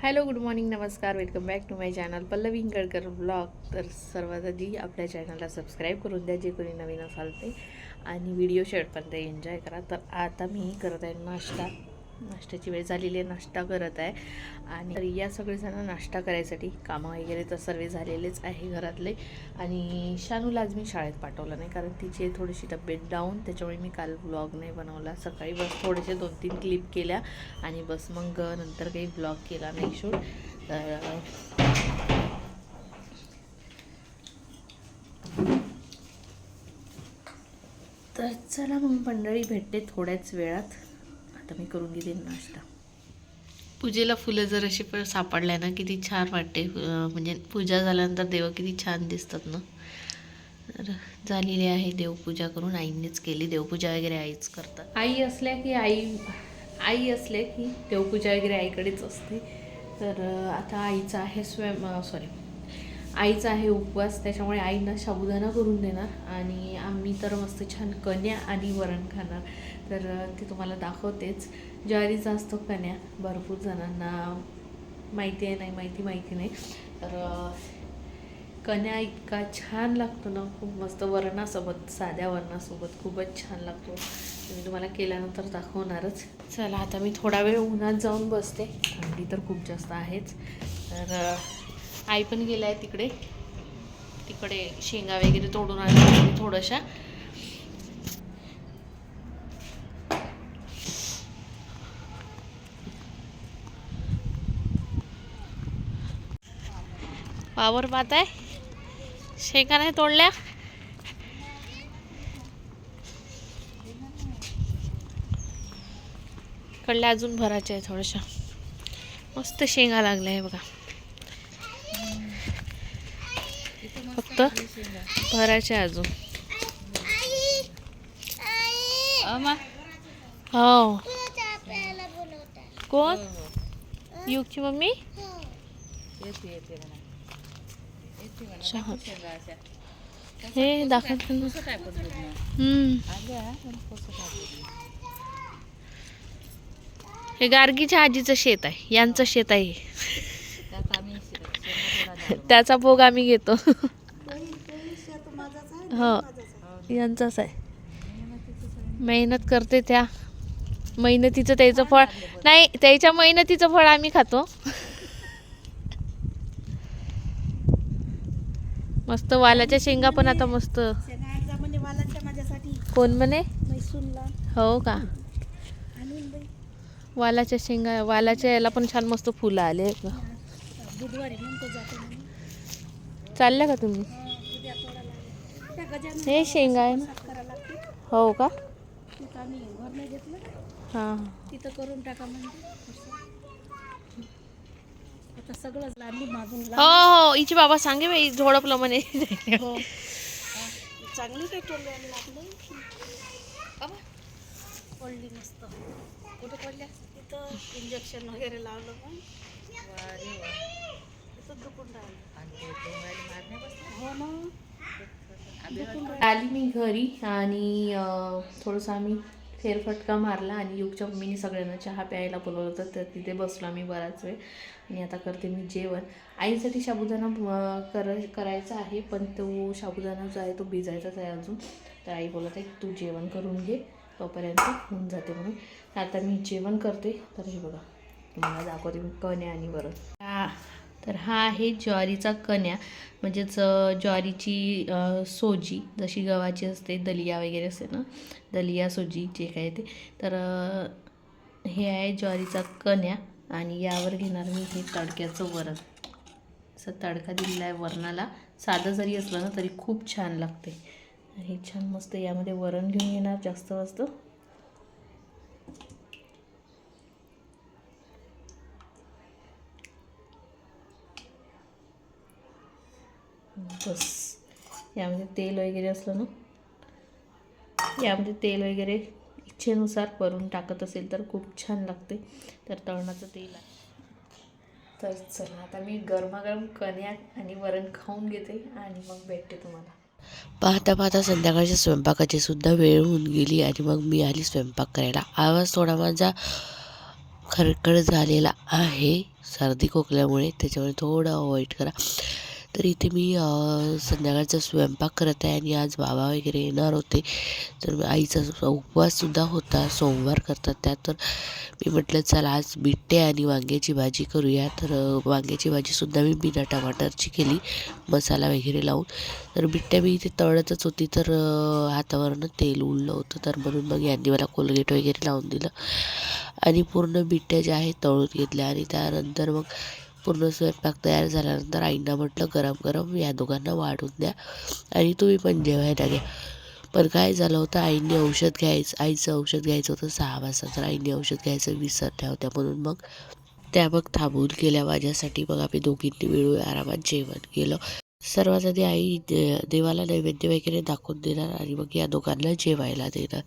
Hello, good morning, नमस्कार, welcome back to my channel Pallavi Ingalkar blog. तर सर्वात आधी आपल्या चॅनलला सबस्क्राईब करून द्या जे कोणी नवीन असाल ते, आणि व्हिडिओ शेवटपर्यंत एन्जॉय करा. तर आता मी करत आहे नाश्त्याची वेळ झालेली आहे, नाश्ता करत आहे. आणि तर या सगळेजण नाश्ता करायसाठी कामं वगैरे तर सर्व झालेलेच आहे घरातले. आणि शानूला आज मी शाळेत पाठवलं नाही, कारण तिची थोडीशी तब्येत डाऊन, त्याच्यामुळे मी काल व्लॉग नाही बनवला. सकाळी बस थोडेसे 2-3 क्लिप केल्या आणि बस मग नंतर काही ब्लॉग केला नाही शूट. तर चला मग मंडळी, भेटते थोड्याच वेळात. आता मी करून घेते नाश्ता. पूजेला फुलं जर अशी पण सापडल्या ना, किती छान वाटते. म्हणजे पूजा झाल्यानंतर देव किती छान दिसतात ना. तर झालेली आहे देवपूजा करून, आईनेच केली देवपूजा वगैरे, आईच करतात. आई असले की देवपूजा वगैरे आईकडेच असते. तर आता आईचा आहे आईचा आहे उपवास, त्याच्यामुळे आईनं साबुदाणा करून देणार आणि आम्ही तर मस्त छान कण्या आणि वरण खाणार. तर ते तुम्हाला दाखवतेच. ज्वारीचा असतो कण्या, भरपूर जणांना माहिती आहे, नाही माहिती नाही. तर कण्या इतका छान लागतो ना, खूप मस्त. वरणासोबत, साध्या वरणासोबत खूपच छान लागतो. मी तुम्हाला केल्यानंतर दाखवणारच. चला आता मी थोडा वेळ उन्हात जाऊन बसते, थंडी तर खूप जास्त आहेच. तर आई पण गेला आहे तिकडे शेंगा वगैरे तोडून आणल्या थोड्याशा. वावर पाहत आहे, शेंगा नाही तोडल्या. कडल्या अजून भरायच्या आहे थोड्याशा. मस्त शेंगा लागल्या आहे बघा, फक्त भरायच्या अजून. हो, कोण? युगची मम्मी. हे दाखवत हे गार्गीच्या आजीचं शेत आहे, यांचं शेत आहे. त्याचा भोग आम्ही घेतो. हो, यांचाच आहे. मेहनत करते, त्या मेहनतीचं त्याचं फळ नाही, त्याच्या मेहनतीचं फळ आम्ही खातो. मस्त वालाच्या शेंगा पण आता मस्त. कोण म्हणे? हो का? वालाच्या शेंगा, वालाच्या याला पण छान मस्त फुलं आले. चालल्या का तुम्ही? हे शेंगा आहे ना. हो का? हां, तिथं करून टाका म्हणजे आता सगळंच लागली मागून. हो, हिची बाबा सांगे बाई, झोडपलं म्हणे. हो, चांगली काही टोलवायला लागलं. पडली मस्त. कुठं पडल्या? तिथं इंजेक्शन वगैरे लावलं पण. तिथं दुखून राहिलं. हो ना. आली मी घरी आणि थोडंसं आम्ही फेरफटका मारला आणि युगच्या मम्मीने सगळ्यांना चहा प्यायला बोलवलं होतं, तर तिथे बसलो आम्ही बराच वेळ. आणि आता करते मी जेवण. आईसाठी साबुदाणा करायचा आहे, पण तो साबुदाणा जो आहे तो भिजायचाच आहे अजून. तर आई बोलत आहे तू जेवण करून घे, तोपर्यंत होऊन जाते म्हणून. आता मी जेवण करते. तर हे बघा, तुम्हाला दाखवते मी कण्या आणि वरण. तर हा आहे ज्वारीचा कण्या, म्हणजेच ज्वारीची सोजी, जशी गव्हाची असते, दलिया वगैरे असते ना, दलिया सोजी जे काय ते. तर हे आहे ज्वारीचा कण्या. आणि यावर घेणार मी हे तडक्याचं वरण. असं तडका दिलेला आहे वरणाला. साधं जरी असलं ना तरी खूप छान लागते. हे छान मस्त यामध्ये वरण घेऊन येणार जास्त मस्त. बस यामध्ये तेल वगैरे असलं ना, यामध्ये तेल वगैरे इच्छेनुसार वरून टाकत असेल तर खूप छान लागते. तर तळणाचं तेल आहे. तर चला आता मी गरमागरम कण्या आणि वरण खाऊन घेते आणि मग भेटते तुम्हाला. पाहता पाहता संध्याकाळच्या स्वयंपाकाची सुद्धा वेळ होऊन गेली आणि मग मी आली स्वयंपाक करायला. आवाज थोडा माझा खरकट झालेला आहे सर्दी खोकल्यामुळे, त्याच्यामुळे थोडं अवॉइड करा. तर इथे मी संध्याकाळचा स्वयंपाक करत आहे आणि आज बाबा वगैरे येणार होते, तर आईचा उपवाससुद्धा होता, सोमवार करतात त्या. तर मी म्हटलं चला आज बिट्टे आणि वांग्याची भाजी करूया. तर वांग्याची भाजीसुद्धा मी बिना टमाटरची केली, मसाला वगैरे लावून. तर बिट्ट्या मी इथे तळतच होती, तर हातावरनं तेल उडलं होतं, तर म्हणून मग यांनी मला कोलगेट वगैरे लावून दिलं आणि पूर्ण बिट्ट्या ज्या आहेत तळून घेतल्या. आणि त्यानंतर मग पूर्ण स्वयंपाक तयार झाल्यानंतर आईंना म्हटलं गरम गरम या दोघांना वाढून द्या आणि तुम्ही पण जेवायला घ्या. पण काय झालं होतं, आईचं औषध घ्यायचं होतं 6 वाजता, तर आईने औषध घ्यायचं विसरल्या होत्या, म्हणून मग त्या थांबून गेल्या माझ्यासाठी. मग आम्ही दोघींनी मिळून आरामात जेवण केलं. सर्वात आधी आई देवाला नैवेद्य वगैरे दाखवून देणार आणि मग या दोघांना जेवायला देणार.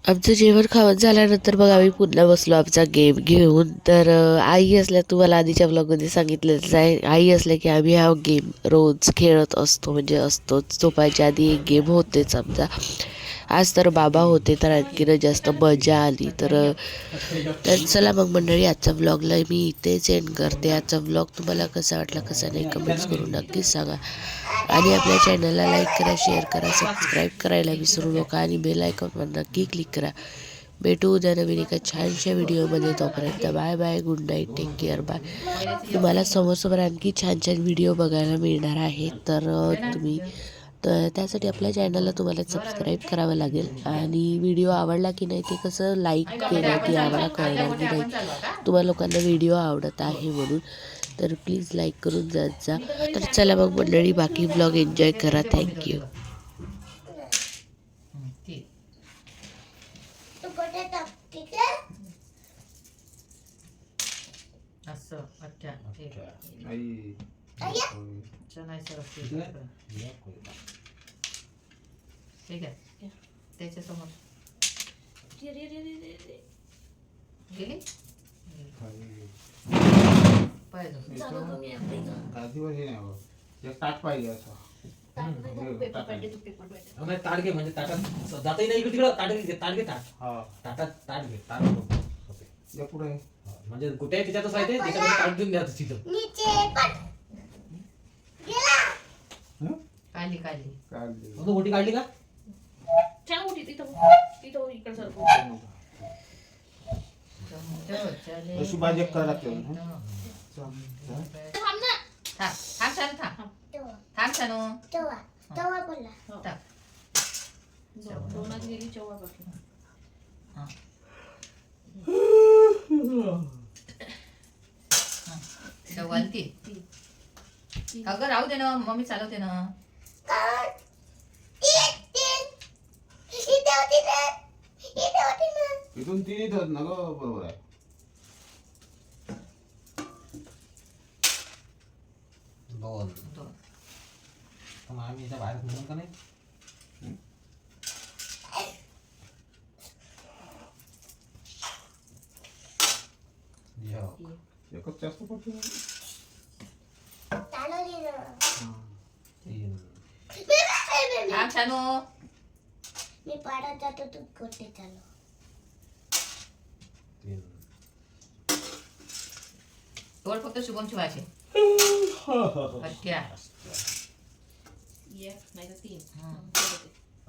आमचं जेवण खावण झाल्यानंतर मग आम्ही पुन्हा बसलो आमचा गेम घेऊन. तर आई असल्या, तुम्हाला आधीच्या ब्लॉगमध्ये सांगितलंच आहे, आई असल्या की आम्ही हा गेम रोज खेळत असतो, म्हणजे असतोच. झोपायच्या आधी एक गेम होतेच आमचा. आज तर बाबा होते, तर आणखीन जास्त मजा आली. तर चला मग मंडळी, आजच्या ब्लॉगला मी इथेच एंड करते. आजचा ब्लॉग तुम्हाला कसा वाटला कसा नाही कमेंट्स करून नक्कीच सांगा. आणि आपल्या चॅनलला लाईक करा, शेअर करा, सबस्क्राईब करायला विसरू नका आणि बेल आयकॉनवर नक्की क्लिक करा. भेटू उद्या नवीन एका छानशा व्हिडिओमध्ये. तोपर्यंत bye bye, good night, take care, bye. तुम्हाला समोर आणखी छान छान व्हिडिओ बघायला मिळणार आहे, तर त्यासाठी आपल्या चॅनलला तुम्हाला सबस्क्राईब करावं लागेल. आणि व्हिडिओ आवडला की नाही ते कसं लाईक केलं की आम्हाला कळणार की नाही तुम्हाला लोकांना व्हिडिओ आवडत आहे म्हणून. तर प्लीज लाईक करून जात जा. तर चला मग मंडळी, बाकी ब्लॉग एन्जॉय करा. थँक्यू. असं अच्छा ठीक नाही सर ठीक आहे त्याच्यासमोर गेली पाहिजे ताट पाहिजे असं ताट घे, म्हणजे ताटात जाताही नाही तिकडं. ताट घे ताटात ताट घे, ताट होते पुढे म्हणजे कुठे तिच्यातच आहे ते, त्याच्यामध्ये ताट देऊन द्यायचं तिथं. काढली काढली काढली मोठी काढली का? छान मोठी तिथं इकडे सरकू. अशी भाजी करायला लागते थांब छान थांब छान दोनात गेली चव्हा बसली. शेवलती अगं राहू दे ना, मम्मी चालवते ना. इथून तिन्ही होत ना ग, बरोबर आहे. दोन दोन. मग आम्ही याच्या बाहेर निघून का नाही? एकच जास्त पडतो थांब छानू. मी पाडत जातो तू कोठे चालू. तोड फक्त शुभम शिवायचे. अच्छा एक नाही तर 3.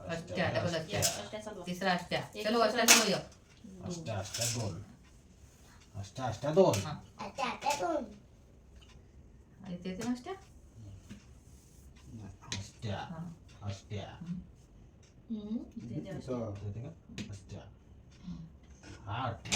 अच्छा डबल अच्छा अष्ट्या चालवा. तिसरा अष्ट्या. चलो अष्ट्या चलो ये. अष्टा दोन हा. आता दोन. आणि ते ते अष्ट्या अष्ट्या इथे ते अष्ट्या. असं. अष्ट्या 8